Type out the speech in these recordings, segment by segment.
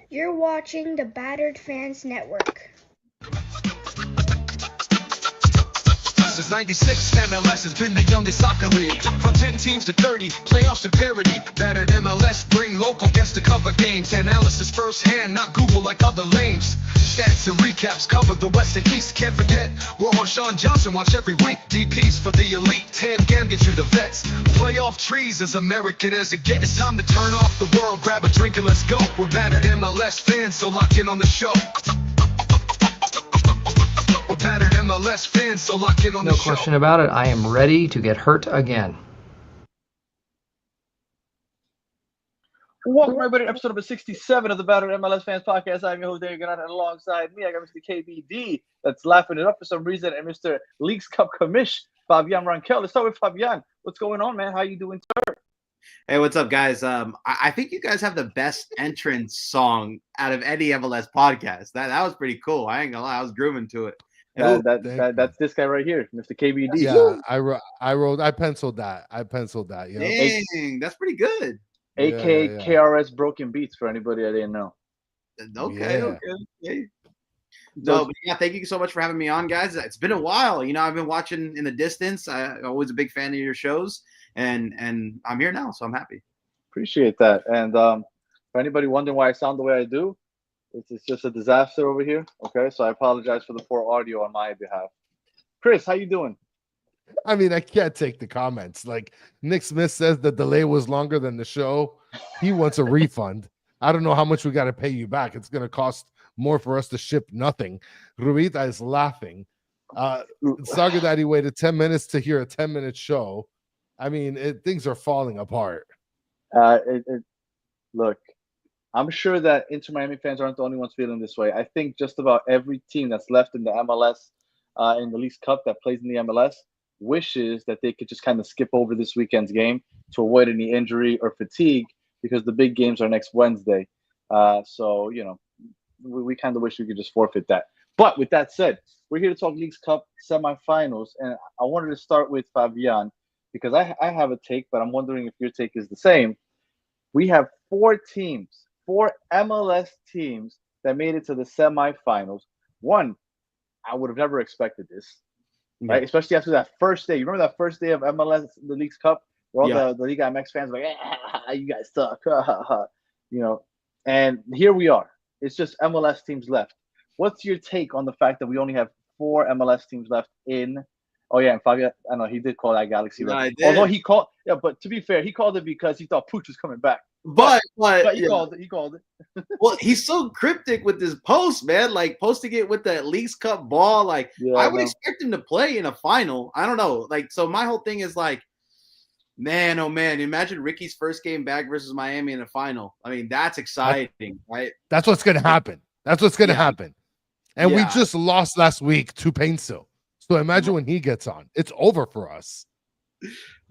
You're watching the Battered Fans Network. Since 96, MLS has been the youngest soccer league. From 10 teams to 30, playoffs to parity. Battered MLS bring local guests to cover games. Analysis firsthand, not Google like other lanes. Stats and recaps cover the West and East. Can't forget, we're on Sean Johnson, watch every week. DPs for the elite, 10 can get you the vets. Playoff trees as American as it gets. It's time to turn off the world, grab a drink and let's go. We're Battered MLS fans, so lock in on the show. Battered MLS fans, so lock in on No the show. question about it. I am ready to get hurt again. Welcome everybody to episode number 67 of the Battered MLS Fans Podcast. I'm your host, Daniel Granat, and alongside me, I got Mr. KBD that's laughing it up for some reason, and Mr. Leagues Cup commish, Favian Renkel. Let's start with Favian. What's going on, man? How you doing, sir? Hey, what's up, guys? I think you guys have the best entrance song out of any MLS podcast. That was pretty cool. I ain't gonna lie, I was grooving to it. That's this guy right here, Mr. KBD. Yeah, I penciled that. You know? Dang, that's pretty good. AKA Yeah. KRS Broken Beats for anybody that didn't know. Okay, Yeah. okay. No, but yeah, thank you so much for having me on, guys. It's been a while. You know, I've been watching in the distance. I'm always a big fan of your shows, and I'm here now, so I'm happy. Appreciate that. And for anybody wondering why I sound the way I do, it's just a disaster over here. Okay, so I apologize for the poor audio on my behalf. Chris, how you doing? I mean, I can't take the comments. Like Nick Smith says the delay was longer than the show. He wants a refund. I don't know how much we got to pay you back. It's going to cost more for us to ship nothing. Ruita is laughing. Saga Daddy waited 10 minutes to hear a 10-minute show. I mean, things are falling apart. Look, I'm sure that Inter Miami fans aren't the only ones feeling this way. I think just about every team that's left in the MLS, in the Leagues Cup that plays in the MLS, wishes that they could just kind of skip over this weekend's game to avoid any injury or fatigue because the big games are next Wednesday. So, you know, we kind of wish we could just forfeit that. But with that said, we're here to talk Leagues Cup semifinals. And I wanted to start with Favian because I have a take, but I'm wondering if your take is the same. We have four MLS teams that made it to the semifinals. One, I would have never expected this. Right, especially after that first day. You remember that first day of MLS, the Leagues Cup, where all the Liga MX fans were like, you guys suck, you know. And here we are. It's just MLS teams left. What's your take on the fact that we only have four MLS teams left in? Oh yeah, and Fabio, I know he did call that Galaxy. No, Right? I did. Although he called, but to be fair, he called it because he thought Pooch was coming back. But But he yeah. called it. He called it. Well, he's so cryptic with this post, man. Like posting it with the Leagues Cup ball. Like I would expect him to play in a final. I don't know. Like, so my whole thing is like, man, oh man, imagine Ricky's first game back versus Miami in a final. I mean, that's exciting, right? That's what's going to happen. happen. And we Yeah. just lost last week to Painsil. So imagine when he gets on. It's over for us.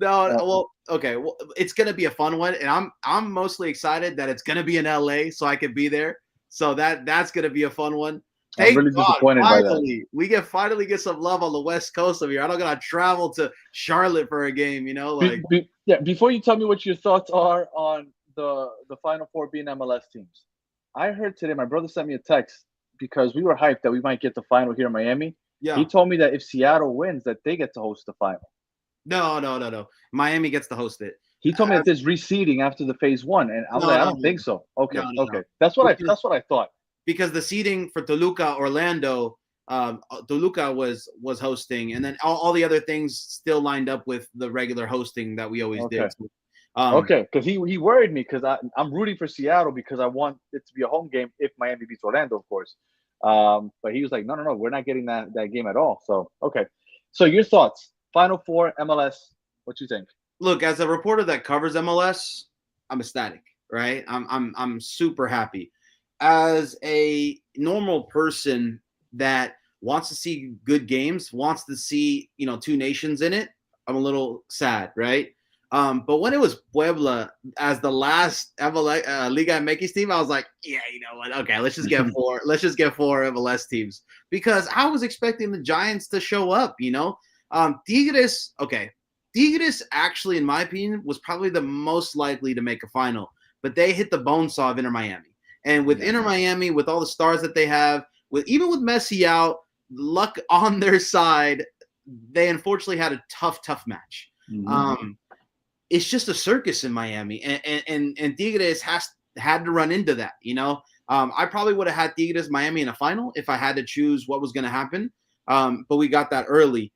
No, well, okay. Well, it's gonna be a fun one, and I'm mostly excited that it's gonna be in LA, so I could be there. So that's gonna be a fun one. I'm really disappointed by that. We finally get some love on the West Coast of here. I don't gotta travel to Charlotte for a game, you know. Like, Before you tell me what your thoughts are on the Final Four being MLS teams, I heard today my brother sent me a text because we were hyped that we might get the final here in Miami. yeah. He told me that if Seattle wins, that they get to host the final. No. Miami gets to host it. He told me that there's reseeding after the phase one, and I was like, I don't think so. Okay, No. okay, that's what I thought. Because the seeding for Toluca, Orlando, Toluca was hosting, and then all the other things still lined up with the regular hosting that we always did. Okay, because he worried me because I'm rooting for Seattle because I want it to be a home game if Miami beats Orlando, of course. But he was like, no, we're not getting that game at all. So okay, so your thoughts? Final Four MLS. What you think? Look, as a reporter that covers MLS, I'm ecstatic, right? I'm super happy. As a normal person that wants to see good games, wants to see, you know, two nations in it, I'm a little sad, right? But when it was Puebla as the last Liga MX team, I was like, yeah, you know what? Okay, let's just get four. Let's just get four MLS teams because I was expecting the Giants to show up, you know. Tigres actually, in my opinion, was probably the most likely to make a final, but they hit the bonesaw of Inter Miami. And with Inter Miami, with all the stars that they have, even with Messi out, luck on their side, they unfortunately had a tough match. It's just a circus in Miami, and Tigres had to run into that. I probably would have had Tigres Miami in a final if I had to choose what was going to happen, but we got that early.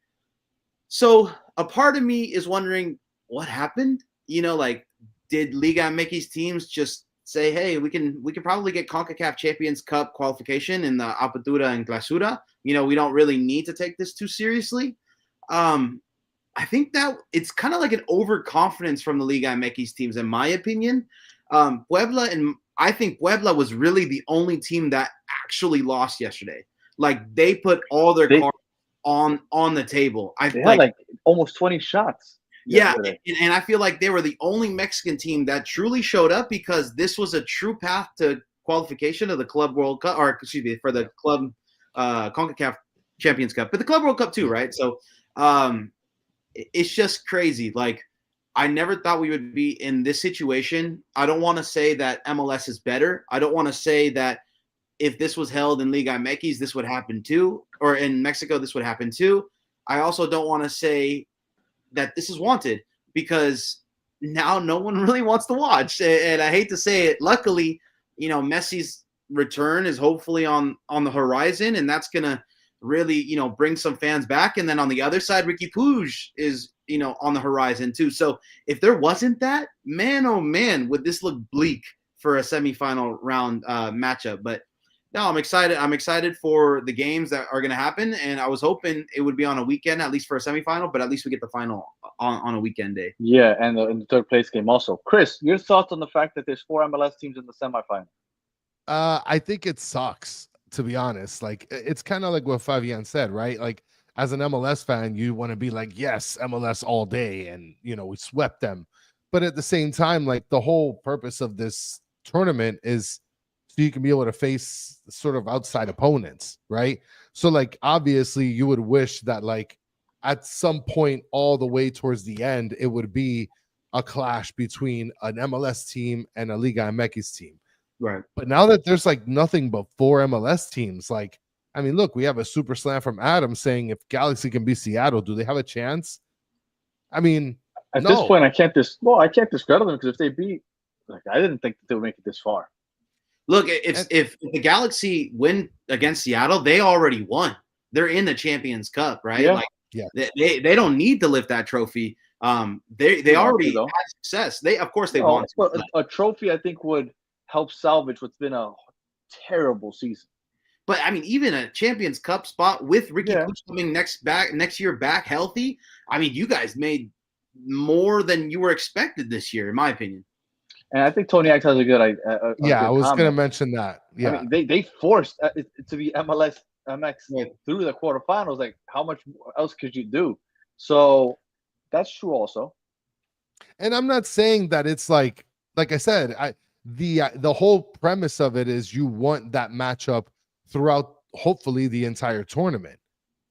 So a part of me is wondering what happened. Did Liga MX teams just say, "Hey, we can probably get CONCACAF Champions Cup qualification in the Apertura and Clausura. We don't really need to take this too seriously." I think that it's kind of like an overconfidence from the Liga MX teams, in my opinion. I think Puebla was really the only team that actually lost yesterday. Like, they put all their cards on the table. They had like almost 20 shots. Yeah, and I feel like they were the only Mexican team that truly showed up, because this was a true path to qualification of the Club World Cup, or excuse me, for the Club CONCACAF Champions Cup, but the Club World Cup too, right? So it's just crazy. Like, I never thought we would be in this situation. I don't want to say that MLS is better. I don't want to say that if this was held in Liga MX, this would happen too, or in Mexico, this would happen too. I also don't want to say that this is wanted, because now no one really wants to watch. And I hate to say it. Luckily, Messi's return is hopefully on the horizon, and that's going to really, bring some fans back. And then on the other side, Ricky Puig is, on the horizon too. So if there wasn't that, man, oh man, would this look bleak for a semifinal round matchup. But no, I'm excited. I'm excited for the games that are going to happen. And I was hoping it would be on a weekend, at least for a semifinal, but at least we get the final on a weekend day. Yeah, and in the third place game also. Chris, your thoughts on the fact that there's 4 MLS teams in the semifinal? I think it sucks, to be honest. Like, it's kind of like what Favian said, right? Like, as an MLS fan, you want to be like, yes, MLS all day, and we swept them. But at the same time, like, the whole purpose of this tournament is so you can be able to face sort of outside opponents, right? So, like, obviously you would wish that, like, at some point all the way towards the end, it would be a clash between an MLS team and a Liga MX team. Right. But now that there's like nothing but 4 MLS teams, like, I mean, look, we have a super slam from Adam saying if Galaxy can beat Seattle, do they have a chance? I mean, at this point, I can't discredit them, because if they beat, like, I didn't think that they would make it this far. Look, if the Galaxy win against Seattle, they already won. They're in the Champions Cup, right? Yeah. Like, they don't need to lift that trophy. They already had success. Of course they want to. A trophy, I think, would help salvage what's been a terrible season. But I mean, even a Champions Cup spot with Ricky Puig coming next year back healthy. I mean, you guys made more than you were expected this year, in my opinion. And I think Tony X has a good idea. I was going to mention that. Yeah, I mean, they forced it to be MLS MX through the quarterfinals. Like, how much else could you do? So that's true also. And I'm not saying that it's like I said, the whole premise of it is you want that matchup throughout, hopefully, the entire tournament,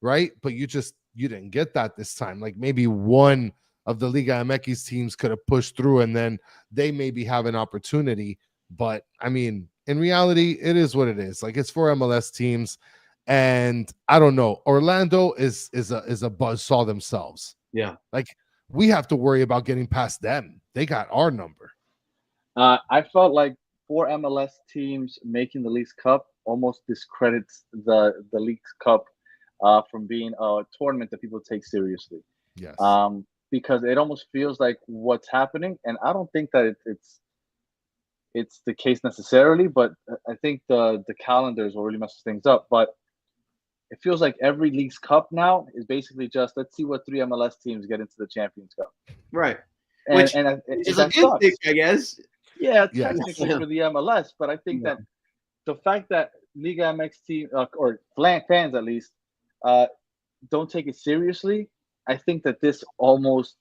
right? But you didn't get that this time. Like, maybe one of the Liga MX teams could have pushed through, and then they maybe have an opportunity. But I mean, in reality, it is what it is. Like, it's 4 MLS teams, and I don't know. Orlando is a buzzsaw themselves. Yeah, like, we have to worry about getting past them. They got our number. I felt like 4 MLS teams making the Leagues Cup almost discredits the Leagues Cup from being a tournament that people take seriously. Yes. Because it almost feels like what's happening, and I don't think that it's the case necessarily, but I think the calendars will really mess things up. But it feels like every Leagues Cup now is basically just, let's see what 3 MLS teams get into the Champions Cup. Right. Which is a good thing, I guess. Yeah, technically for the MLS, but I think that the fact that Liga MX team or fans at least don't take it seriously, I think that this almost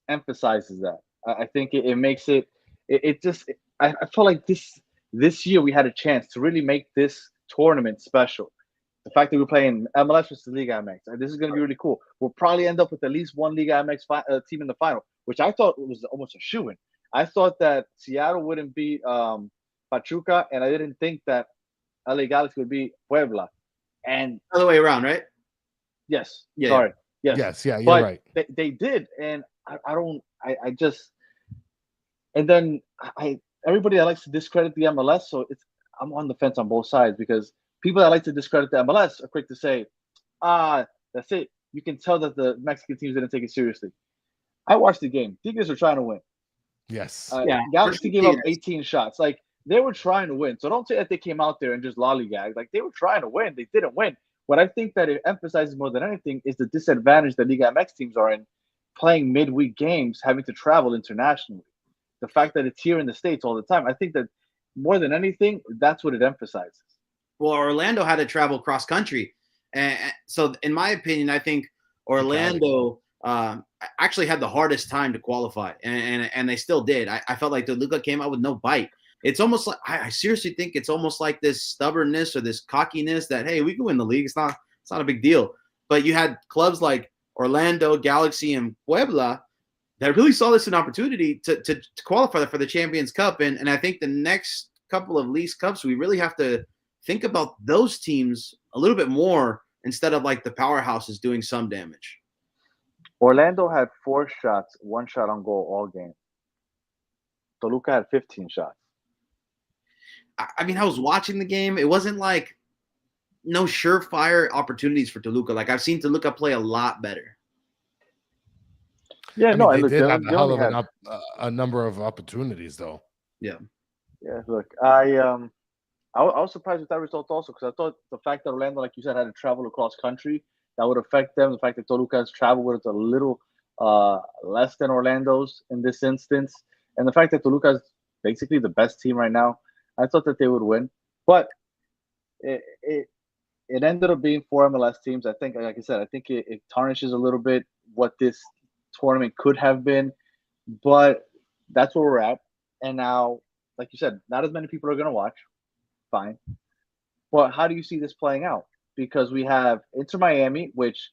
emphasizes that. I think it makes it. I felt like this year we had a chance to really make this tournament special. The fact that we're playing MLS versus Liga MX, this is going to be really cool. We'll probably end up with at least one Liga MX team in the final, which I thought was almost a shoo-in. I thought that Seattle wouldn't beat Pachuca, and I didn't think that LA Galaxy would be Puebla. And Other way around, right? yes, Yeah. sorry, yes, Yes, yeah, you're but right. they did, and I just, and then everybody that likes to discredit the MLS, so I'm on the fence on both sides because people that like to discredit the MLS are quick to say, that's it. You can tell that the Mexican teams didn't take it seriously. I watched the game. Tigres were trying to win. Yes. Yeah, Galaxy for gave up Tigres. 18 shots. Like they were trying to win. So don't say that they came out there and just lollygagged. Like they were trying to win. They didn't win. What I think that it emphasizes more than anything is the disadvantage that Liga MX teams are in playing midweek games, having to travel internationally. The fact that it's here in the States all the time. I think that more than anything, that's what it emphasizes. Well, Orlando had to travel cross country, and so in my opinion, I think Orlando actually had the hardest time to qualify, and they still did. I felt like Toluca came out with no bite. It's almost like I seriously think it's almost like this stubbornness or this cockiness that hey, we can win the league. It's not a big deal. But you had clubs like Orlando, Galaxy, and Puebla that really saw this an opportunity to qualify for the Champions Cup, and I think the next couple of Leagues Cups we really have to think about those teams a little bit more instead of like the powerhouses doing some damage. Orlando had 4 shots, 1 shot on goal all game. Toluca had 15 shots. I mean, I was watching the game. It wasn't like no surefire opportunities for Toluca. Like I've seen Toluca play a lot better. Yeah, I no, mean, look, they did have they a hell only of had, a number of opportunities, though. Yeah. yeah. Look, I was surprised with that result also because I thought the fact that Orlando, like you said, had to travel across country that would affect them. The fact that Toluca's travel was a little less than Orlando's in this instance, and the fact that Toluca's basically the best team right now, I thought that they would win. But it ended up being 4 MLS teams. I think, like I said, I think it tarnishes a little bit what this tournament could have been, but that's where we're at. And now, like you said, not as many people are going to watch. Fine. But how do you see this playing out? Because we have Inter Miami, which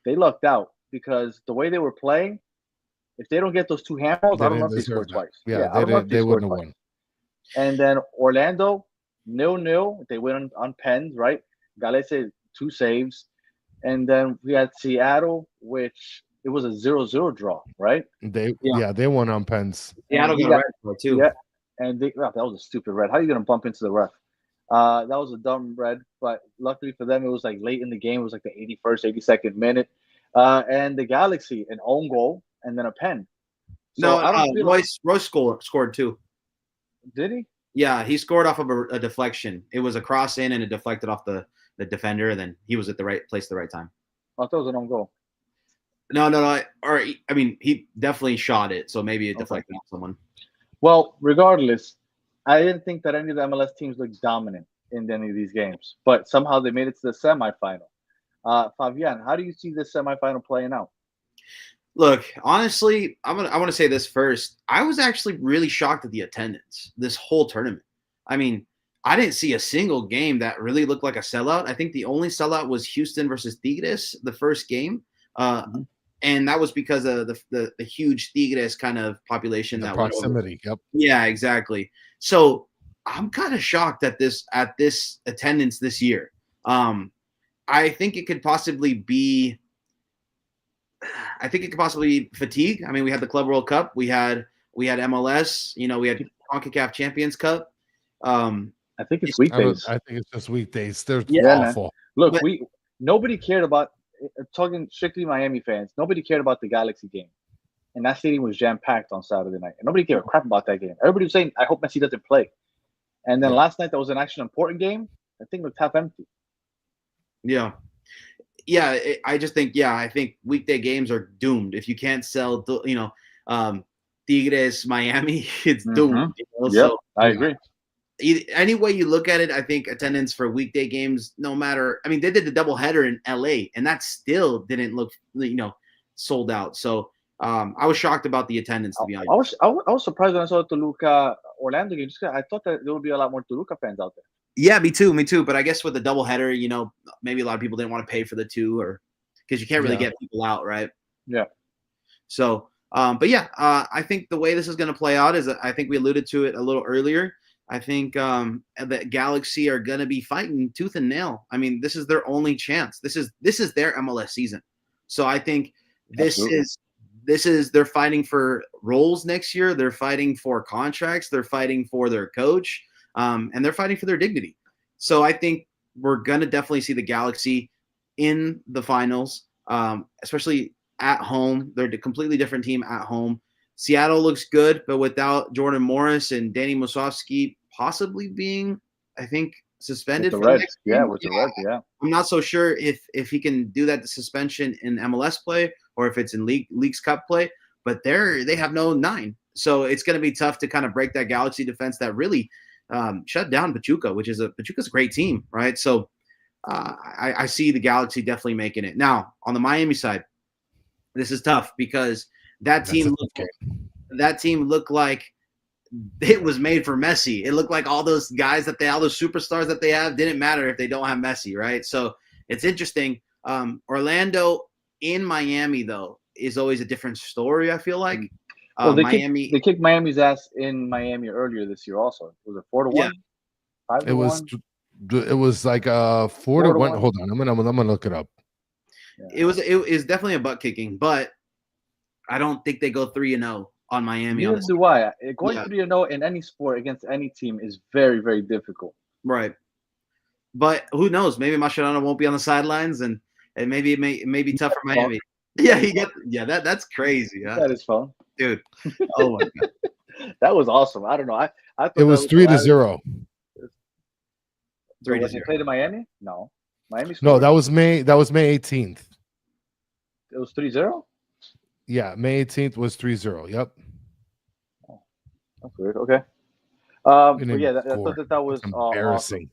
they lucked out because the way they were playing, if they don't get those 2 handballs, They I don't know didn't if they score deserve that. twice. Yeah, I don't know if they score wouldn't have twice. won. And then Orlando, 0-0. They win on pens, right? Galese, 2 saves. And then we had Seattle, which it was a 0-0 draw, right? They Yeah. they won on pens. Seattle got a red card too. Yeah, and that was a stupid red. How are you going to bump into the ref? That was a dumb red, but luckily for them, it was like late in the game. It was like the 81st, 82nd minute. And the Galaxy, an own goal and then a pen. So No, I don't feel like, Royce scored too. did he? Yeah, he scored off of a deflection. It was a cross in and it deflected off the defender, and then he was at the right place at the right time. I thought it was an own goal. No. I mean, he definitely shot it, so maybe it deflected off someone. Well, regardless, I didn't think that any of the MLS teams looked dominant in any of these games, but somehow they made it to the semifinal. Favian, how do you see this semifinal playing out? Look, honestly, I want to say this first. I was actually really shocked at the attendance this whole tournament. I mean, I didn't see a single game that really looked like a sellout. I think the only sellout was Houston versus Tigres, the first game. And that was because of the huge Tigres kind of population that proximity. Yep. Yeah, exactly. So I'm kind of shocked at this attendance this year. I think it could possibly be fatigue. I mean, we had the Club World Cup, we had MLS, we had CONCACAF Champions Cup. I think it's weekdays. I think it's just weekdays. They're awful. Man. Look, nobody cared about, talking strictly Miami fans, nobody cared about the Galaxy game. And that stadium was jam-packed on Saturday night. And nobody gave a crap about that game. Everybody was saying, I hope Messi doesn't play. And then last night, that was an actually important game. I think looked half empty. Yeah. Yeah, I think weekday games are doomed. If you can't sell, Tigres, Miami, it's doomed. So, I agree. Any way you look at it, I think attendance for weekday games, no matter. I mean, they did the doubleheader in LA, and that still didn't look, sold out. So I was shocked about the attendance, to be honest. I was surprised when I saw the Toluca Orlando game. I thought that there would be a lot more Toluca fans out there. Yeah, me too. But I guess with the doubleheader, maybe a lot of people didn't want to pay for the 2, or because you can't really get people out, right? Yeah. So, I think the way this is going to play out is, I think we alluded to it a little earlier. I think the Galaxy are going to be fighting tooth and nail. I mean, this is their only chance. This is their MLS season. So I think Absolutely. this is they're fighting for roles next year. They're fighting for contracts. They're fighting for their coach, and they're fighting for their dignity. So I think we're going to definitely see the Galaxy in the finals, especially at home. They're a completely different team at home. Seattle looks good, but without Jordan Morris and Danny Musovsky possibly being, I think, With suspended the for the Reds, next yeah, game. with the Reds, yeah. I'm not so sure if he can do that, the suspension in MLS play, or if it's in Leagues Cup play. But they have no 9, so it's going to be tough to kind of break that Galaxy defense that really shut down Pachuca, Pachuca's a great team, right? So I see the Galaxy definitely making it. Now on the Miami side, this is tough because that That's a team tough game. looked like it was made for Messi. It looked like all those guys all those superstars that they have didn't matter if they don't have Messi, right? So it's interesting. Orlando in Miami though is always a different story. I feel like Well, Miami, they kicked Miami's ass in Miami earlier this year. Also, was it 4-1, five It to was one, it was like 4-1. 4-1? Hold on, I'm gonna look it up. Yeah. it was definitely a butt kicking, but I don't think they go 3-0 on Miami on Neither this. do I. Going Yeah, 3-0 in any sport against any team is very, very difficult. right. But who knows? Maybe Mascherano won't be on the sidelines, and maybe it may be tough for Well, Miami. Yeah, that's crazy, huh? that is fun. Dude. Oh my god. That was awesome. I don't know. I thought It that was was three to hilarious. zero. So 3 to when they 0. played in Miami, no, Miami No, scored. that was May. That was May 18th. It was 3-0. Yeah, May 18th was 3-0. Yep. That's weird. Okay. We But didn't yeah, I thought score. that was It's awesome. embarrassing.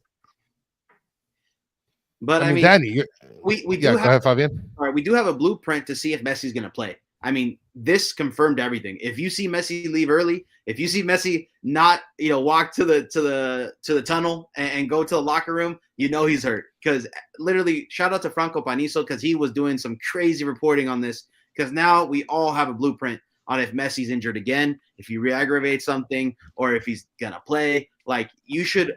But I I mean, mean, Danny. we Yeah, do go have ahead, Fabian. all right, we do have a blueprint to see if Messi's going to play. I mean, this confirmed everything. If you see Messi leave early, if you see Messi not, walk to the tunnel and go to the locker room, he's hurt. Because literally, shout out to Franco Panizo because he was doing some crazy reporting on this. Because now we all have a blueprint on if Messi's injured again, if he re-aggravates something, or if he's gonna play. Like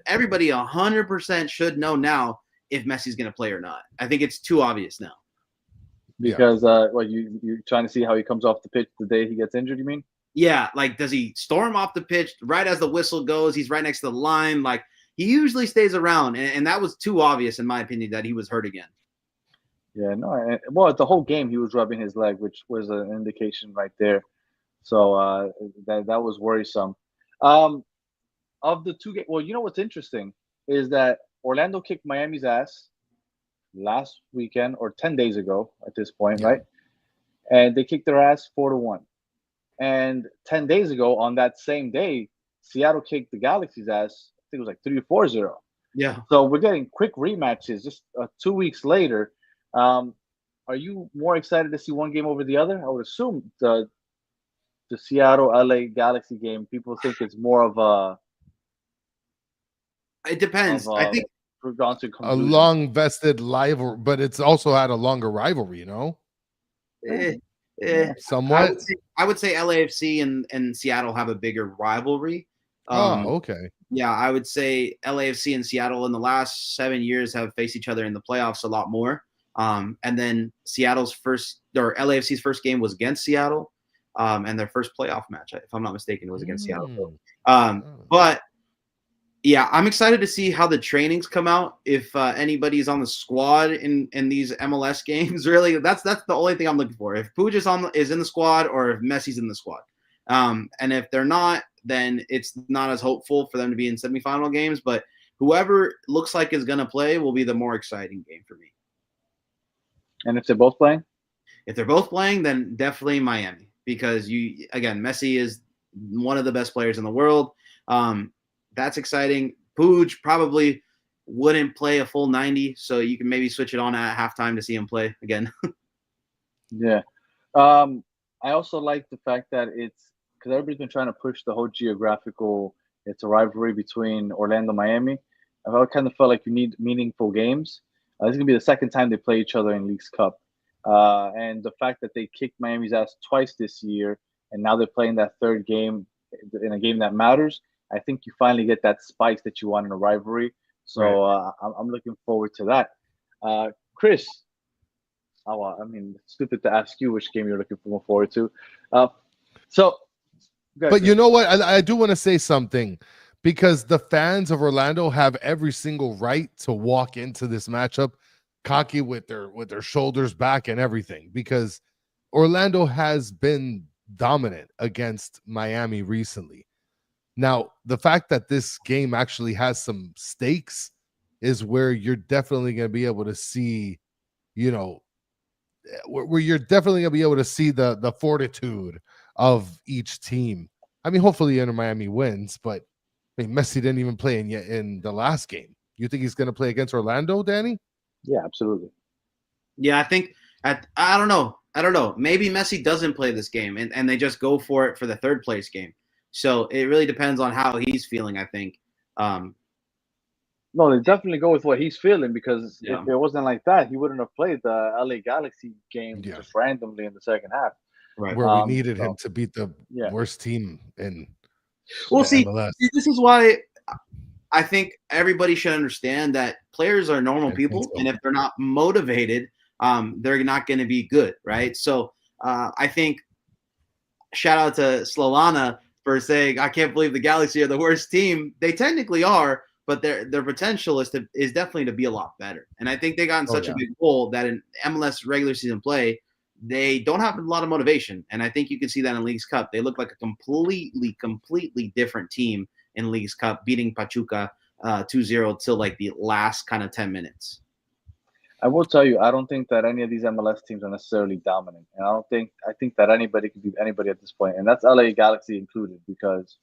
everybody 100% should know now if Messi's gonna play or not. I think it's too obvious now. Yeah. Because you trying to see how he comes off the pitch the day he gets injured? You mean? Yeah, like does he storm off the pitch right as the whistle goes? He's right next to the line. Like he usually stays around, and that was too obvious in my opinion that he was hurt again. Yeah, no. Well, the whole game he was rubbing his leg, which was an indication right there. So that was worrisome. Um, of the two games, well, you know what's interesting is that Orlando kicked Miami's ass last weekend or 10 days ago at this point, Yeah. right? And they kicked their ass 4-1. And 10 days ago, on that same day, Seattle kicked the Galaxy's ass. I think it was like 3-4-0. Yeah. So we're getting quick rematches just 2 weeks later. Um, are you more excited to see one game over the other? I would assume the Seattle LA Galaxy game. People think it's more of It depends. I a think foregone to A conclusion. long vested rivalry, but it's also had a longer rivalry, eh, somewhat. I would say LAFC and Seattle have a bigger rivalry. Okay. Yeah, I would say LAFC and Seattle in the last 7 years have faced each other in the playoffs a lot more. And then LAFC's first game was against Seattle, and their first playoff match, if I'm not mistaken, was against Seattle. But yeah, I'm excited to see how the trainings come out. If anybody's on the squad in these MLS games, really, that's the only thing I'm looking for. If Puig is in the squad, or if Messi's in the squad, and if they're not, then it's not as hopeful for them to be in semifinal games. But whoever looks like is going to play will be the more exciting game for me. And if they're both playing, If they're both playing, then definitely Miami, because Messi is one of the best players in the world. That's exciting. Puig probably wouldn't play a full 90, so you can maybe switch it on at halftime to see him play again. yeah. I also like the fact that it's because everybody's been trying to push the whole geographical. It's a rivalry between Orlando and Miami. I kind of felt like you need meaningful games. This is gonna be the second time they play each other in Leagues Cup, and the fact that they kicked Miami's ass twice this year, and now they're playing that third game in a game that matters. I think you finally get that spice that you want in a rivalry. So I'm looking forward to that. Chris, I mean, stupid to ask you which game you're looking forward to. Uh, so, go ahead, But you Chris. know what? I do want to say something because the fans of Orlando have every single right to walk into this matchup cocky with their shoulders back and everything, because Orlando has been dominant against Miami recently. Now, the fact that this game actually has some stakes is where you're definitely going to be able to see, you know, where you're definitely going to be able to see the fortitude of each team. I mean, hopefully Inter Miami wins, but I mean, Messi didn't even play in the last game. You think he's going to play against Orlando, Danny? Yeah, absolutely. Yeah, I think I don't know. I don't know. Maybe Messi doesn't play this game and they just go for it for the third place game. So it really depends on how he's feeling, I think. No, they definitely go with what he's feeling because Yeah. if it wasn't like that, he wouldn't have played the LA Galaxy game Yeah. just randomly in the second half. Right. Where we needed him So, to beat the yeah. worst team in Well, the see, MLS. this is why I think everybody should understand that players are normal I think people, so. and if they're not motivated, they're not going to be good, right? So I think shout out to Slovana for saying, "I can't believe the Galaxy are the worst team." They technically are, but their potential is definitely to be a lot better. And I think they got in such a big hole that in MLS regular season play, they don't have a lot of motivation. And I think you can see that in Leagues Cup. They look like a completely different team in Leagues Cup, beating Pachuca 2-0 till like the last kind of 10 minutes. I will tell you, I don't think that any of these MLS teams are necessarily dominant, and I think that anybody can beat anybody at this point, and that's LA Galaxy included, because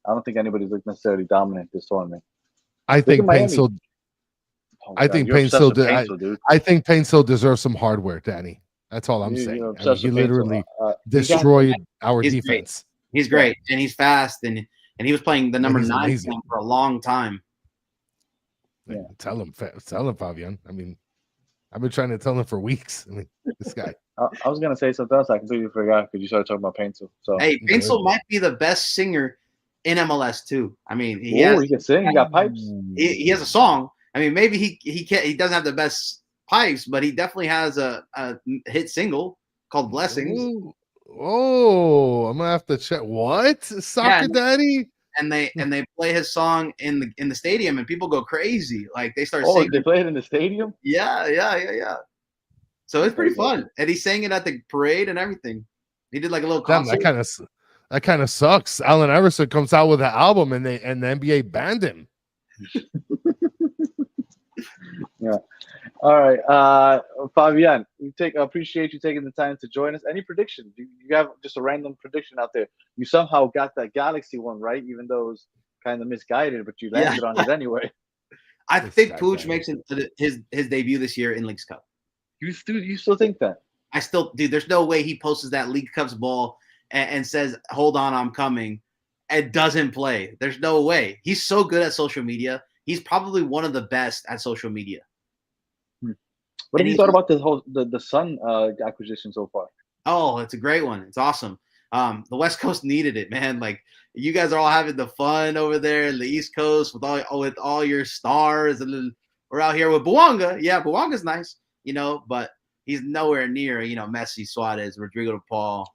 I don't think anybody's like necessarily dominant this tournament. I Look at think Miami. Painsil. Oh, I God, think you're obsessed with Painsil. Painsil, dude. I think Painsil deserves some hardware, Danny. That's all I'm You're saying. I mean, obsessed he with Painsil. literally He's got- destroyed our He's defense. He's great, and he's fast, and he was playing the number he's 9 amazing. for a long time. Yeah. Tell him, Favian. I mean, I've been trying to tell him for weeks. I mean, this guy. I was gonna say something else. I completely forgot because you started talking about Painsil. So Hey, Good. Pencil might be the best singer in MLS too. I mean, he can sing. He got pipes. he has a song. I mean, maybe he doesn't have the best pipes, but he definitely has a hit single called "Blessings." Oh, I'm gonna have to check. What soccer daddy? And they play his song in the stadium, and people go crazy. Like they start Oh, singing. they play it in the stadium. Yeah. So it's pretty fun, and he sang it at the parade and everything. He did like a little Damn, concert. that kind of sucks. Allen Iverson comes out with an album, and the NBA banned him. Yeah. All right, Fabian, appreciate you taking the time to join us. Any predictions? You have just a random prediction out there. You somehow got that Galaxy one right, even though it was kind of misguided, but you landed on it anyway. I think Pooch makes his debut this year in Leagues Cup. You still think that? I still, dude. There's no way he posts that League Cups ball and says, "Hold on, I'm coming," and doesn't play. There's no way. He's so good at social media. He's probably one of the best at social media. What have you thought about the Sun acquisition so far? Oh, it's a great one. It's awesome. The West Coast needed it, man. Like you guys are all having the fun over there in the East Coast with all your stars, and then we're out here with Bouanga. Yeah, Bouanga's nice, but he's nowhere near, Messi, Suarez, Rodrigo de Paul.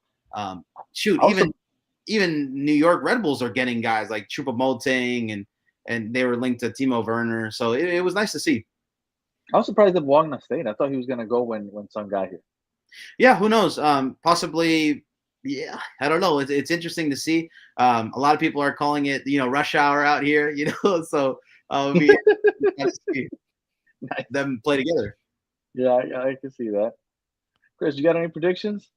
Even New York Red Bulls are getting guys like Choupo-Moting and they were linked to Timo Werner. So it was nice to see. I was surprised that Bouanga stayed. I thought he was gonna go when Sun got here. Yeah, who knows? Possibly. Yeah, I don't know. It's interesting to see. A lot of people are calling it, rush hour out here. So see them play together. Yeah, I can see that. Chris, you got any predictions?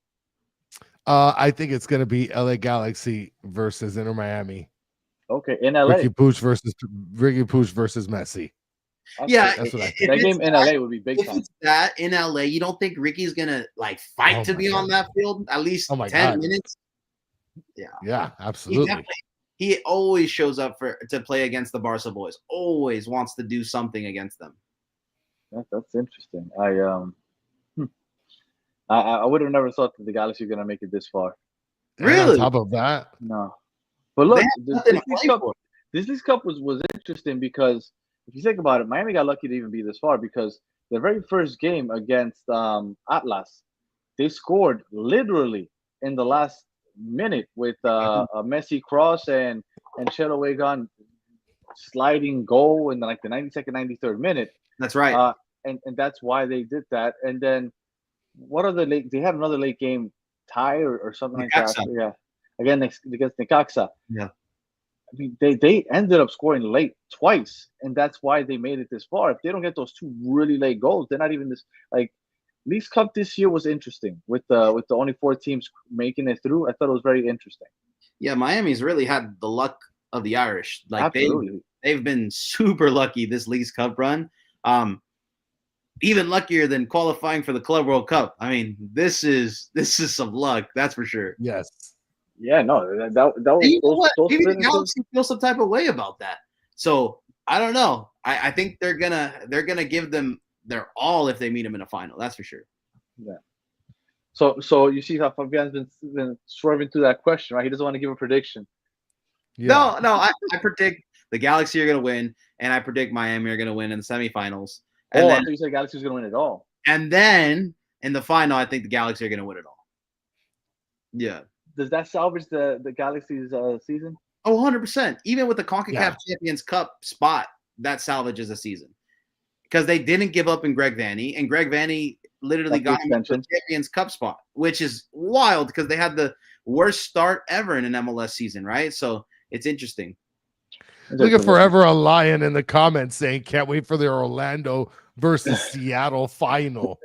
I think it's gonna be LA Galaxy versus Inter Miami. Okay, in LA. Ricky Pooch versus Messi. Yeah, that's what I think. That game in LA would be big time. If it's that in LA, you don't think Ricky's gonna fight to be on that field at least 10 minutes? Yeah, absolutely. He always shows up to play against the Barca boys. Always wants to do something against them. That's interesting. I would have never thought that the Galaxy were gonna make it this far. Really? And on top of that, no. But look, they have nothing to play for. this League Cup was interesting because if you think about it, Miami got lucky to even be this far because their very first game against Atlas, they scored literally in the last minute with a Messi cross and Chelo Wagon sliding goal in like the 92nd, 93rd minute. That's right. And that's why they did that. And then what other late? They had another late game tie or something like that. Yeah, again against Necaxa. Yeah. I mean, they ended up scoring late twice, and that's why they made it this far. If they don't get those two really late goals, they're not even this like. Leagues Cup this year was interesting with the only 4 teams making it through. I thought it was very interesting. Yeah, Miami's really had the luck of the Irish. Like Absolutely. they've been super lucky this Leagues Cup run. Even luckier than qualifying for the Club World Cup. I mean, this is some luck, that's for sure. Yes. Yeah, no, that was. You know what? Maybe the Galaxy feel some type of way about that. So I don't know. I think they're gonna give them their all if they meet them in a final. That's for sure. Yeah. So you see how Fabian's been swerving through that question, right? He doesn't want to give a prediction. Yeah. No. I predict the Galaxy are gonna win, and I predict Miami are gonna win in the semifinals. And I thought you said Galaxy was gonna win it all. And then in the final, I think the Galaxy are gonna win it all. Yeah. Does that salvage the Galaxy's season? Oh, 100%. Even with the CONCACAF Champions Cup spot, that salvages a season. Because they didn't give up in Greg Vanney, and Greg Vanney literally got him the Champions Cup spot, which is wild because they had the worst start ever in an MLS season, right? So it's interesting. Look at Forever a Lion in the comments saying, can't wait for the Orlando versus Seattle final.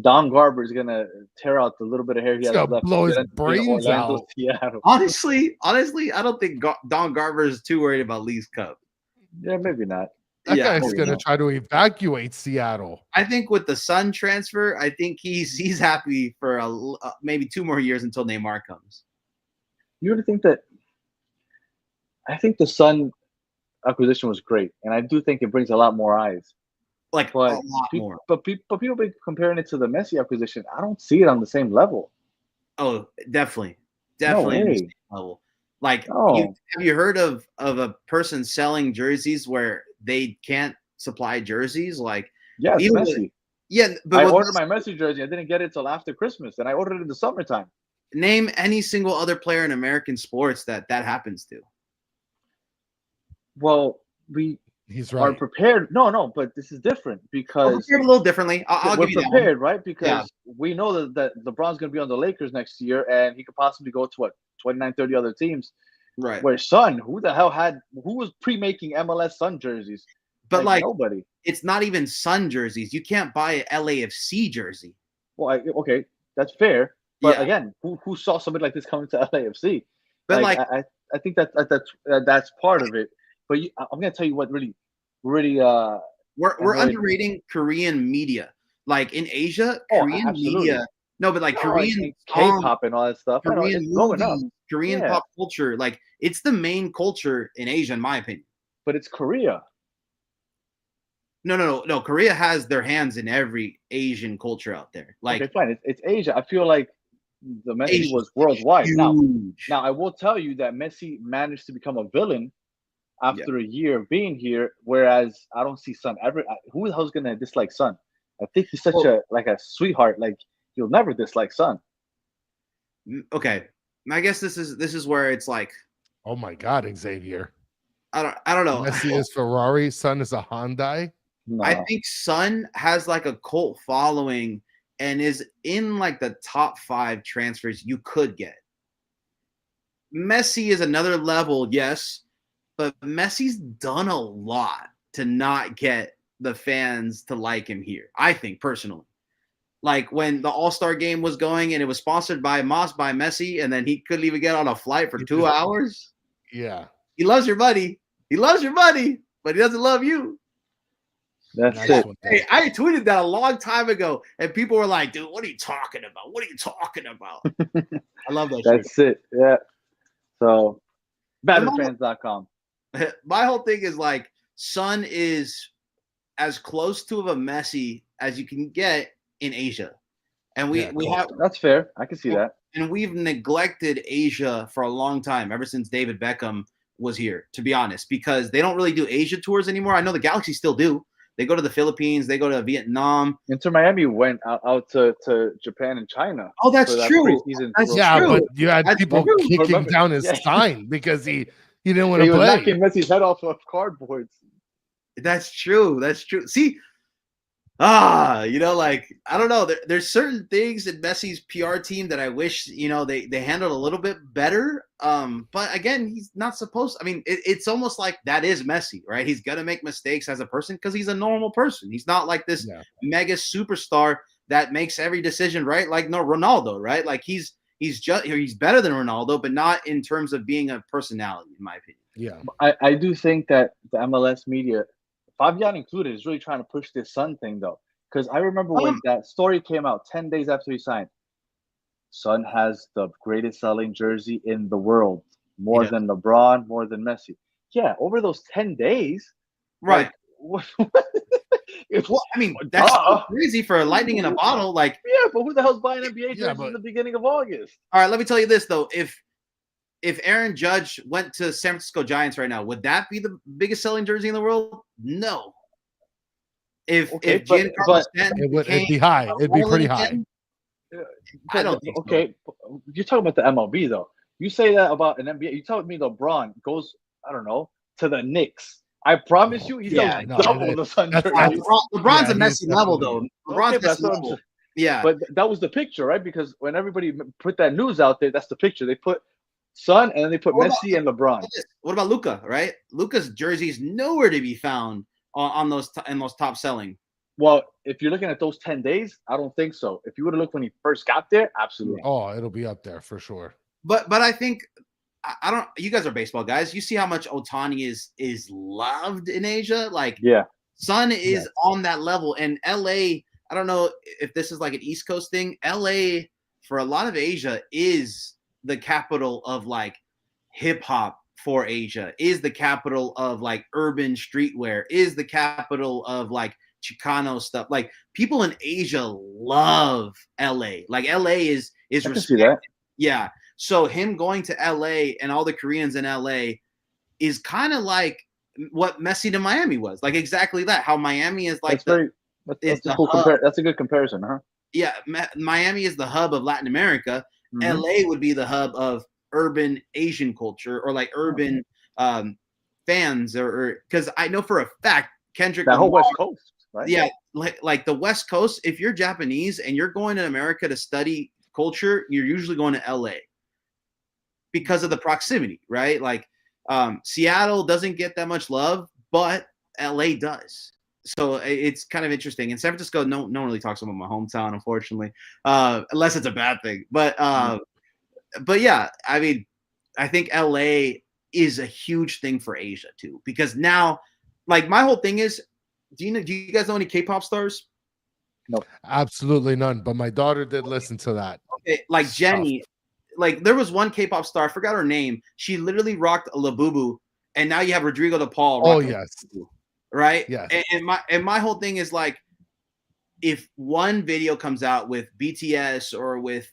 Don Garber is going to tear out the little bit of hair he has left. Blow his brains out. Seattle. Honestly, I don't think Don Garber is too worried about Leagues Cup. Yeah, maybe not. That guy's going to try to evacuate Seattle. I think with the Sun transfer, I think he's happy for maybe 2 more years until Neymar comes. You really think that? I think the Sun acquisition was great, and I do think it brings a lot more eyes. Like a lot more. But people be comparing it to the Messi acquisition. I don't see it on the same level. Oh, definitely No on the same level. Like, have you heard of a person selling jerseys where they can't supply jerseys? Like, yes, Messi. But I ordered my Messi jersey. I didn't get it till after Christmas, and I ordered it in the summertime. Name any single other player in American sports that happens to. Well, he's are prepared. No, but this is different because we're prepared a little differently. I'll give you that prepared, right? Because we know that LeBron's going to be on the Lakers next year, and he could possibly go to what 29, 30 other teams. Right. Where Sun, who was pre-making MLS Sun jerseys? But like nobody. It's not even Sun jerseys. You can't buy an LAFC jersey. Well, okay, that's fair. But again, who saw somebody like this coming to LAFC? But I think that's part of it. But I'm gonna tell you what really we're underrating Korean media. Like in Asia, Korean media. No, but like Korean K-pop and all that stuff. Korean movies, Korean pop culture. Like it's the main culture in Asia, in my opinion. But it's Korea. No. Korea has their hands in every Asian culture out there. Like, okay, fine. It's Asia. I feel like the Messi was worldwide. Now I will tell you that Messi managed to become a villain after a year of being here, whereas I don't see Son ever. Who the hell's gonna dislike Son? I think he's such a sweetheart. Like you'll never dislike Son. Okay, I guess this is where it's like, oh my God, Xavier. I don't know. Messi is Ferrari, Son is a Hyundai. No. I think Son has like a cult following and is in like the top 5 transfers you could get. Messi is another level, yes. But Messi's done a lot to not get the fans to like him here, I think, personally. Like when the All-Star game was going and it was sponsored by Moss by Messi, and then he couldn't even get on a flight for 2 hours. Yeah. He loves your money. He loves your money, but he doesn't love you. That's it. Hey, I tweeted that a long time ago, and people were like, dude, what are you talking about? What are you talking about? I love that That's it. Yeah. So, batterfans.com. My whole thing is like Son is as close to a Messi as you can get in Asia, and we have that's fair. I can see that. And we've neglected Asia for a long time, ever since David Beckham was here, to be honest, because they don't really do Asia tours anymore. I know the Galaxy still do. They go to the Philippines, they go to Vietnam. Inter Miami went out to Japan and China. Oh, that's for that true. preseason That's Yeah, true. but you had That's people true. kicking Remember- down his yeah. sign because he didn't want He to was play. knocking Messi's head off of cardboards. That's true. That's true. See, like I don't know. There's certain things in Messi's PR team that I wish they handled a little bit better. But again, he's not supposed. I mean, it's almost like that is Messi, right? He's gonna make mistakes as a person because he's a normal person. He's not like this mega superstar that makes every decision right, like Ronaldo, right? Like he's better than Ronaldo, but not in terms of being a personality, in my opinion. Yeah, I do think that the MLS media, Favian included, is really trying to push this Son thing though. Because I remember when that story came out 10 days after he signed, Son has the greatest selling jersey in the world, more than LeBron, more than Messi. Yeah, over those 10 days, right? Like, well, I mean, that's so crazy for lightning in a bottle. Like, yeah, but who the hell's buying NBA jerseys in the beginning of August? All right, let me tell you this though: if Aaron Judge went to San Francisco Giants right now, would that be the biggest selling jersey in the world? No. If Giancarlo Stanton it'd be high. It'd be pretty high. I don't think okay, so. You're talking about the MLB though. You say that about an NBA. You tell me LeBron goes, I don't know, to the Knicks. I promise you, he's double the Sun jersey. LeBron's a Messi level though. LeBron's Messi level. Yeah, but that was the picture, right? Because when everybody put that news out there, that's the picture. They put Son and then they put Messi and LeBron. What about Luka? Right, Luka's jersey is nowhere to be found on those top selling. Well, if you're looking at those 10 days, I don't think so. If you would have looked when he first got there, absolutely. Oh, it'll be up there for sure. But I think I don't. You guys are baseball guys. You see how much Ohtani is loved in Asia. Like, Son is on that level. And LA, I don't know if this is like an East Coast thing. LA for a lot of Asia is the capital of like hip hop for Asia. Is the capital of like urban streetwear. Is the capital of like Chicano stuff. Like people in Asia love LA. Like LA is respected. Yeah. So him going to LA and all the Koreans in LA is kind of like what Messi to Miami was. Like exactly that. How Miami is like that's a good comparison, huh? Yeah, Miami is the hub of Latin America. Mm-hmm. LA would be the hub of urban Asian culture or like urban fans or because I know for a fact Kendrick that whole West Coast. Right? Yeah, like the West Coast, if you're Japanese and you're going to America to study culture, you're usually going to LA because of the proximity, right? Like Seattle doesn't get that much love, but LA does. So it's kind of interesting. In San Francisco, no one really talks about my hometown, unfortunately, unless it's a bad thing. But yeah, I mean, I think LA is a huge thing for Asia too, because now, like my whole thing is, do you guys know any K-pop stars? No, absolutely none. But my daughter did listen to that. Okay, like Jenny, like there was one K-pop star, I forgot her name. She literally rocked a Labubu, and now you have Rodrigo de Paul. Oh yes, right. Yeah, and my whole thing is like, if one video comes out with BTS or with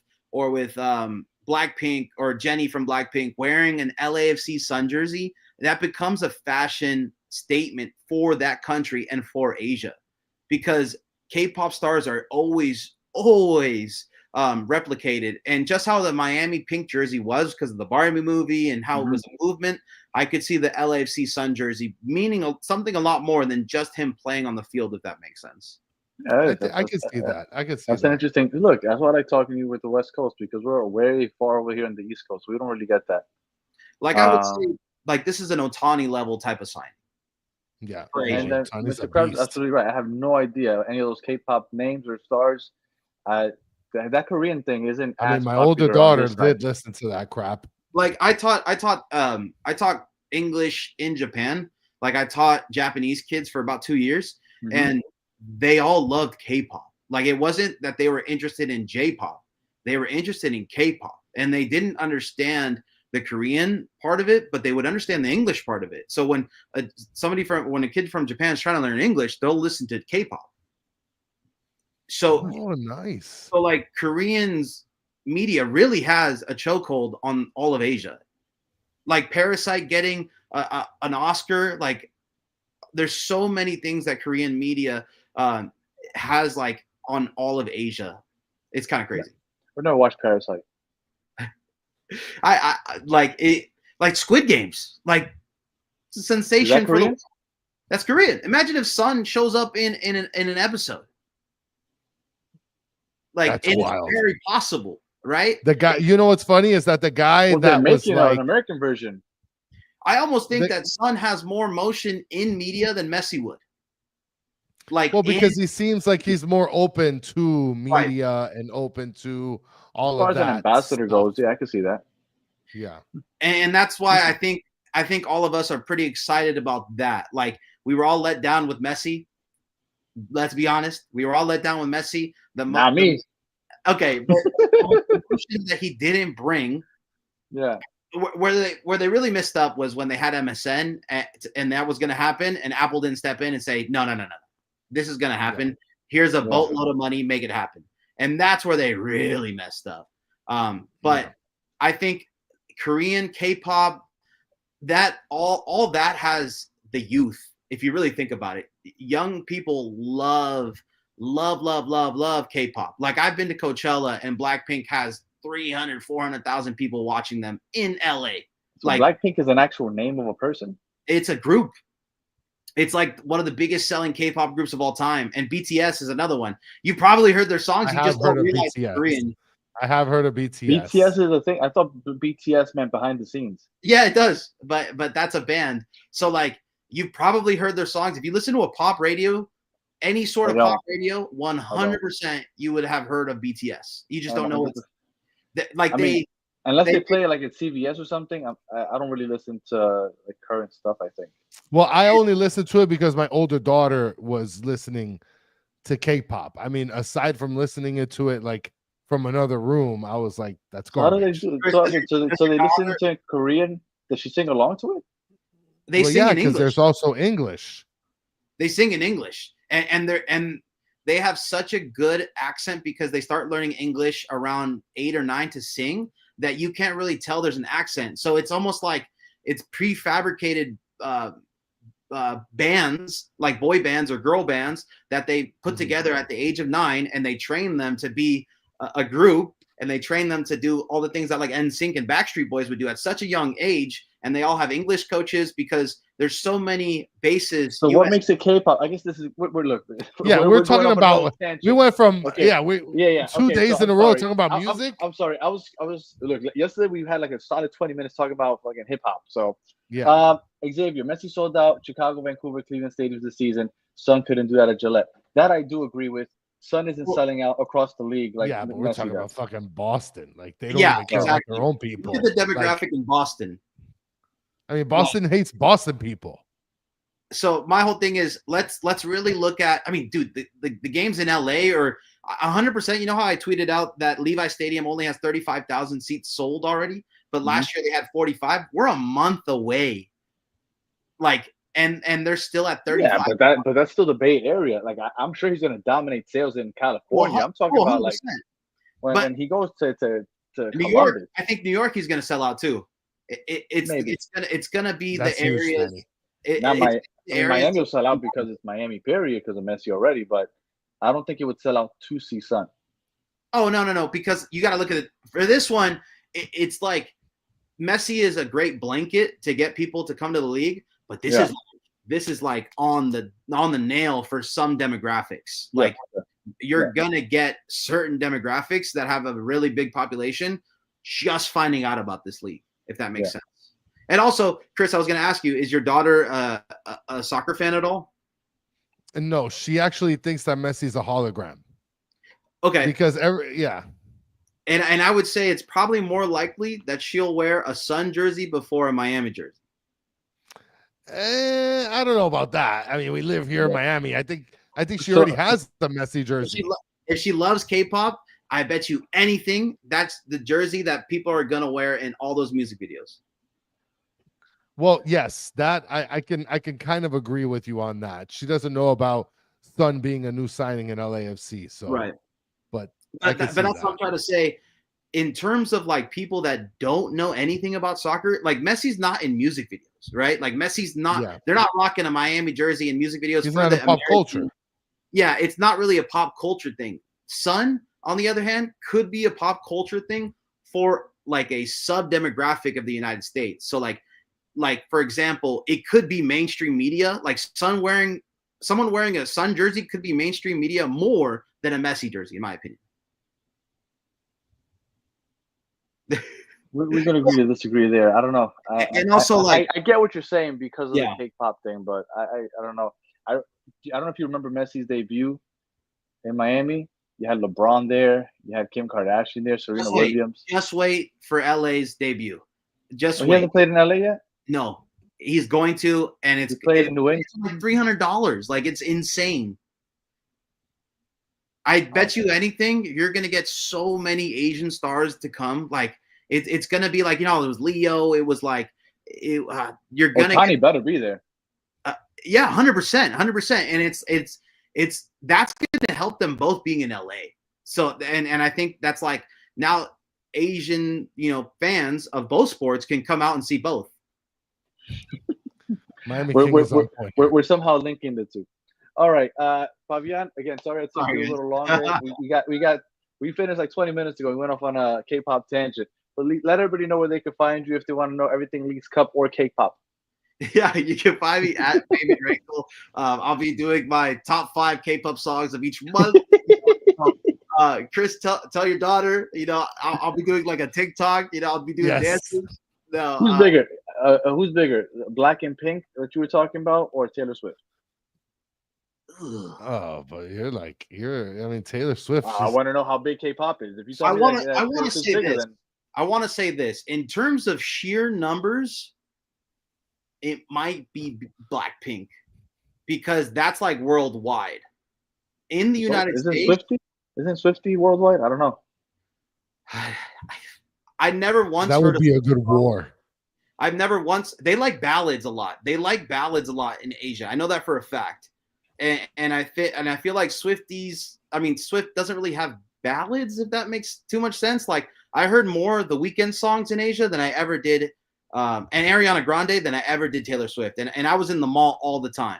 Blackpink or Jenny from Blackpink wearing an LAFC Sun jersey, that becomes a fashion statement for that country and for Asia, because K-pop stars are always replicated. And just how the Miami pink jersey was because of the Barbie movie and how it was a movement, I could see the LAFC Sun jersey meaning something a lot more than just him playing on the field, if that makes sense. Yeah, I can see that. That's an interesting look. That's what I talking to you with the West Coast, because we're way far over here in the East Coast. So we don't really get that. Like I would say, like this is an Ohtani level type of sign. Yeah, and then Mr. Krabs is absolutely right. I have no idea any of those K-pop names or stars. That Korean thing isn't. I mean, my older daughter did listen to that crap. Like I taught English in Japan. Like I taught Japanese kids for about 2 years, and they all loved K-pop. Like it wasn't that they were interested in J-pop; they were interested in K-pop, and they didn't understand the Korean part of it, but they would understand the English part of it. So when a kid from Japan is trying to learn English, they'll listen to K-pop. So nice. So like Koreans media really has a chokehold on all of Asia. Like Parasite getting an Oscar. Like, there's so many things that Korean media has like on all of Asia. It's kind of crazy. We're never watched Parasite. I like it, like Squid Games, like it's a sensation for Korean? that's Korean. Imagine if Sun shows up in an episode. Like, That's it's wild. very possible, right? The guy, you know what's funny is that the guy Well, they're that was making like, an American version. I almost think that Sun has more motion in media than Messi would. Like, well, because he seems like he's more open to Right. media and open to all As far of as an that ambassador stuff. goes, yeah, I can see that. Yeah. and that's why I think all of us are pretty excited about that. Like, we were all let down with Messi. Let's be honest, we were all let down with Messi. Not me. Okay, but the emotion that he didn't bring. Yeah. Where they really messed up was when they had MSN and that was going to happen, and Apple didn't step in and say, no, this is going to happen. Here's a boatload of money, make it happen. And that's where they really messed up. But I think Korean K-pop, that all that has the youth. If you really think about it, young people love K-pop. Like, I've been to Coachella and Blackpink has 300, 400,000 people watching them in LA. So like, Blackpink is an actual name of a person. It's a group. It's like one of the biggest selling K-pop groups of all time. And BTS is another one. You probably heard their songs. You just don't realize they're Korean. I have heard of BTS. BTS is a thing. I thought BTS meant behind the scenes. Yeah, it does. But that's a band. So, like, you've probably heard their songs. If you listen to a pop radio, any sort of pop radio, 100% you would have heard of BTS. You just don't know what. Like, unless they play like at CVS or something. I don't really listen to like current stuff, I think. Well, I only listened to it because my older daughter was listening to K-pop. I mean, aside from listening to it like from another room, I was like, that's garbage. How do they do? So they listen to Korean. Does she sing along to it? They sing in English. Because there's also English. They sing in English, and they have such a good accent because they start learning English around 8 or 9 to sing that you can't really tell there's an accent. So it's almost like it's prefabricated bands, like boy bands or girl bands, that they put together at the age of 9, and they train them to be a group, and they train them to do all the things that like NSYNC and Backstreet Boys would do at such a young age. And they all have English coaches because there's so many bases. So what makes it K-pop? I guess this is we're talking about. We went from 2 days in a row talking about music. I'm sorry. I was look. Yesterday we had like a solid 20 minutes talking about fucking hip hop. So Xavier, Messi sold out Chicago, Vancouver, Cleveland stadiums this season. Sun couldn't do that at Gillette. That I do agree with. Sun isn't selling out across the league like but we're talking about fucking Boston. Like, they don't even care about their own people. Look at the demographic in Boston. I mean, Boston hates Boston people. So my whole thing is let's really look at. I mean, dude, the games in LA are 100%. You know how I tweeted out that Levi Stadium only has 35,000 seats sold already, but last year they had 45. We're a month away. Like, and they're still at 35. Yeah, but that's still the Bay Area. Like, I'm sure he's going to dominate sales in California. I'm talking about like when he goes to New York. I think New York he's going to sell out too. It's gonna be the areas. Miami will sell out because it's Miami, period, because of Messi already. But I don't think it would sell out to see Sun. Oh no! Because you got to look at it for this one. It's like Messi is a great blanket to get people to come to the league, but this is like on the nail for some demographics. Like, you're gonna get certain demographics that have a really big population just finding out about this league. If that makes sense. And also, Chris, I was going to ask you, is your daughter a soccer fan at all? No, she actually thinks that Messi's a hologram. Okay. Because And I would say it's probably more likely that she'll wear a Sun jersey before a Miami jersey. I don't know about that. I mean, we live here in Miami. I think she already has the Messi jersey. If she loves K-pop, I bet you anything that's the jersey that people are gonna wear in all those music videos. Well, yes, that I can kind of agree with you on that. She doesn't know about Sun being a new signing in LAFC, so right. But that's what I'm trying to say. in terms of like people that don't know anything about soccer, like Messi's not in music videos, right? Like Messi's not, they're not rocking a Miami jersey in music videos. He's for not the a pop culture. Yeah, it's not really a pop culture thing. Son, on the other hand, could be a pop culture thing for like a sub demographic of the United States. So like for example, it could be mainstream media. Like someone wearing a Sun jersey could be mainstream media more than a Messi jersey, in my opinion. We're gonna agree to disagree there. I don't know. And also, I get what you're saying because of Yeah. the cake pop thing, but I don't know. I don't know if you remember Messi's debut in Miami. You had LeBron there. You had Kim Kardashian there. Serena Williams. Just wait for LA's debut. Just He wait. hasn't played in LA yet. No, he's going to, and it's played in New England. It's like $300. Like it's insane. I bet you anything, you're gonna get so many Asian stars to come. Like it's gonna be like, you know, it was Leo. It was like you're gonna. Tiny better be there. Yeah, 100%, 100%, and it's that's gonna help them both being in LA. So and I think that's like now Asian, you know, fans of both sports can come out and see both. Miami we're somehow linking the two. All right, Favian. Again, sorry it took you a little longer. we finished like 20 minutes ago. We went off on a K-pop tangent, but let everybody know where they can find you if they want to know everything Leagues Cup or K-pop. Yeah, you can find me at Favian Renkel. I'll be doing my top 5 K-pop songs of each month. Chris, tell your daughter. You know, I'll be doing like a TikTok. You know, I'll be doing dances. No, who's bigger? Who's bigger, Black and Pink that you were talking about, or Taylor Swift? Oh, but I mean, Taylor Swift. I want to know how big K-pop is. If you I want to say this. I want to say this in terms of sheer numbers. It might be Blackpink because that's like worldwide. In the United States, isn't Swiftie worldwide? I don't know. I never once that heard would be a good war. I've never once. They like ballads a lot. They like ballads a lot in Asia. I know that for a fact. And I feel like Swifties. I mean, Swift doesn't really have ballads. If that makes too much sense. Like I heard more The Weeknd songs in Asia than I ever did, and Ariana Grande than I ever did Taylor Swift. And I was in the mall all the time.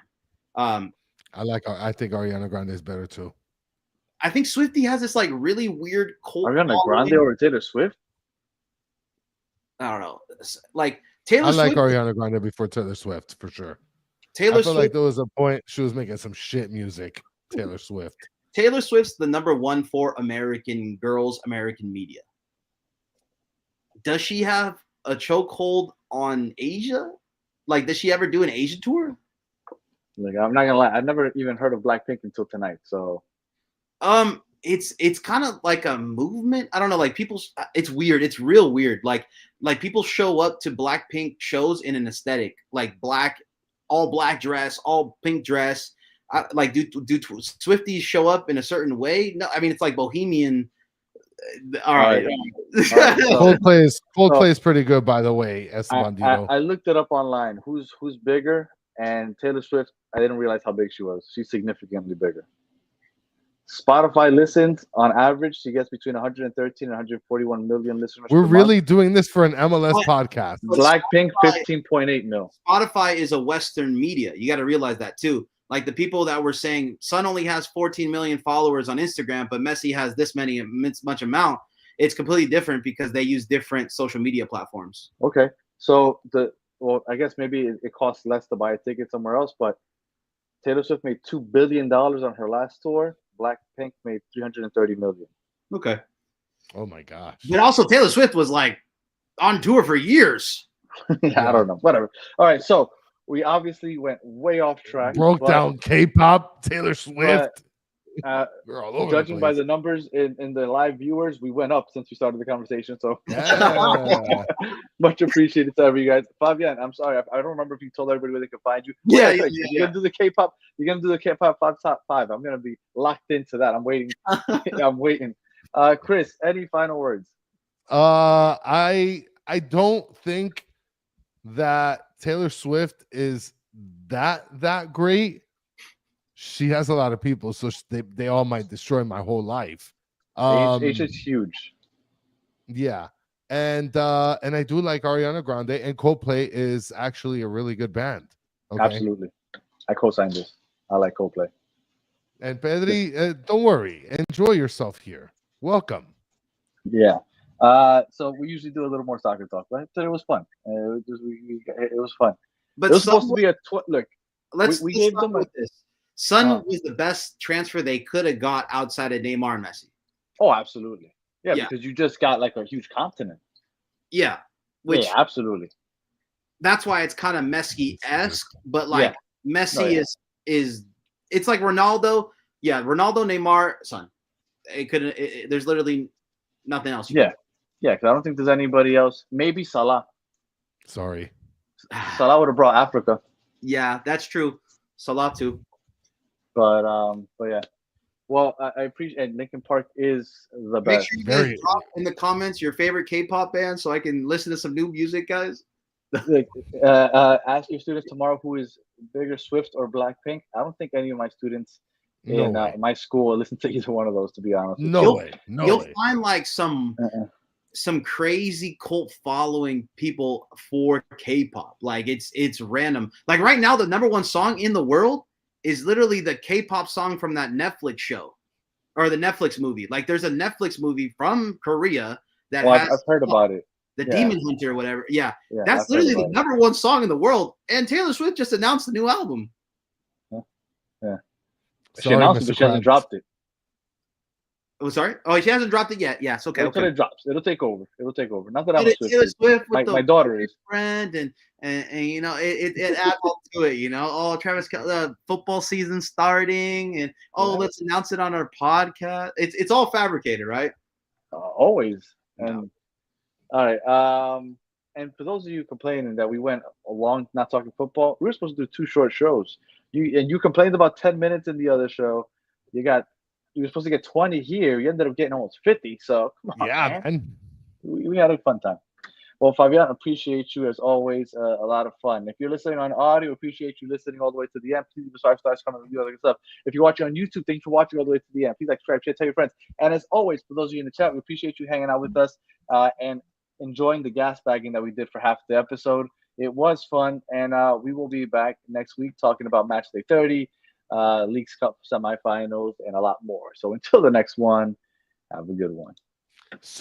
I think Ariana Grande is better too. I think Swiftie has this like really weird cult. Ariana Grande over Taylor Swift? I don't know. Like Taylor Swift. I like Ariana Grande before Taylor Swift for sure. Taylor I feel like there was a point she was making some shit music. Taylor Swift. Taylor Swift's the #1 for American girls, American media. Does she have a chokehold on Asia? Like, does she ever do an Asia tour? Like, I'm not gonna lie, I've never even heard of Blackpink until tonight. So, it's kind of like a movement. I don't know. Like people, it's weird. It's real weird. Like people show up to Blackpink shows in an aesthetic, like all black dress, all pink dress. Like do Swifties show up in a certain way? No, I mean it's like bohemian. All right. Coldplay is pretty good, by the way. I looked it up online. Who's bigger? And Taylor Swift, I didn't realize how big she was. She's significantly bigger. Spotify listens on average. She gets between 113 and 141 million listeners. We're really doing this for an MLS podcast. Blackpink, 15.8 mil. Spotify is a Western media. You got to realize that too. Like the people that were saying, Son only has 14 million followers on Instagram, but Messi has this much amount. It's completely different because they use different social media platforms. Okay, so I guess maybe it costs less to buy a ticket somewhere else, but Taylor Swift made $2 billion on her last tour. Blackpink made 330 million. Okay. Oh my gosh. But also Taylor Swift was like on tour for years. Yeah, I don't know. Whatever. All right, so we obviously went way off track. Broke down K-pop, Taylor Swift. Judging by the numbers in the live viewers, we went up since we started the conversation. So much appreciated to every you guys. Favian, I'm sorry, I don't remember if you told everybody where they could find you. Yeah. You're gonna do the K-pop. You're gonna do the K-pop top 5. I'm gonna be locked into that. I'm waiting. I'm waiting. Chris, any final words? I don't think that Taylor Swift is that great. She has a lot of people, so they all might destroy my whole life. Asia's huge. Yeah. And I do like Ariana Grande, and Coldplay is actually a really good band. Okay. Absolutely. I co-sign this. I like Coldplay. And Pedri, don't worry. Enjoy yourself here. Welcome. Yeah. So we usually do a little more soccer talk, but today was fun. It was fun. But It was Son, supposed to be a look. let's We let's gave start them a, with this. Son uh, was the best transfer they could have got outside of Neymar and Messi. oh, absolutely. Yeah, Yeah, because you just got like a huge continent. yeah. Yeah, Which absolutely. that's why it's kind of Messi-esque, but Yeah. like Messi No, yeah. is it's like Ronaldo. Yeah, Ronaldo, Neymar, Son. It couldn't. There's literally nothing else. Yeah. Yeah, because I don't think there's anybody else. Maybe Salah. Sorry. Salah would have brought Africa. Yeah, that's true. Salah too. But yeah. Well, I appreciate, and Linkin Park is the Make best. sure you guys Very. drop in the comments your favorite K-pop band so I can listen to some new music, guys. Like, ask your students tomorrow who is bigger, Swift or Blackpink. I don't think any of my students No in way. my school will listen to either one of those. To be honest, with No You'll- way. No You'll way. find like Uh-uh. some crazy cult following people for K-pop. Like it's random. Like right now, the number one song in the world is literally the K-pop song from that Netflix show or the Netflix movie. Like there's a Netflix movie from Korea that Well, has I've heard about it. the Yeah. Demon Hunter or whatever. Yeah, Yeah, that's I've heard literally the about it. number one song in the world. And Taylor Swift just announced the new album. She Sorry, announced it, Mr. but she hasn't Krabs. dropped it. Oh, sorry. Oh, she hasn't dropped it yet. Yeah, it's okay. Until Okay. it drops, it'll take over. It'll take over. Not that I'm a Taylor Swiftie. Swift with My daughter is. friend and you know it adds all to it. You know, oh Travis, the football season starting, and oh Yeah. let's announce it on our podcast. It's all fabricated, right? Always. No. And all right. And for those of you complaining that we went along not talking football, we were supposed to do 2 short shows. You complained about 10 minutes in the other show. You were supposed to get 20 here. You ended up getting almost 50. So come on, Yeah, man. man. We had a fun time. Well, Fabian, appreciate you as always. A lot of fun. If you're listening on audio, appreciate you listening all the way to the end. Please leave us 5 stars, comment, review, all that good stuff. If you're watching on YouTube, thanks for watching all the way to the end. Please like, subscribe, share, tell your friends. And as always, for those of you in the chat, we appreciate you hanging out with us and enjoying the gas bagging that we did for half the episode. It was fun, and we will be back next week talking about Match Day 30, Leagues Cup semifinals, and a lot more. So until the next one, have a good one. So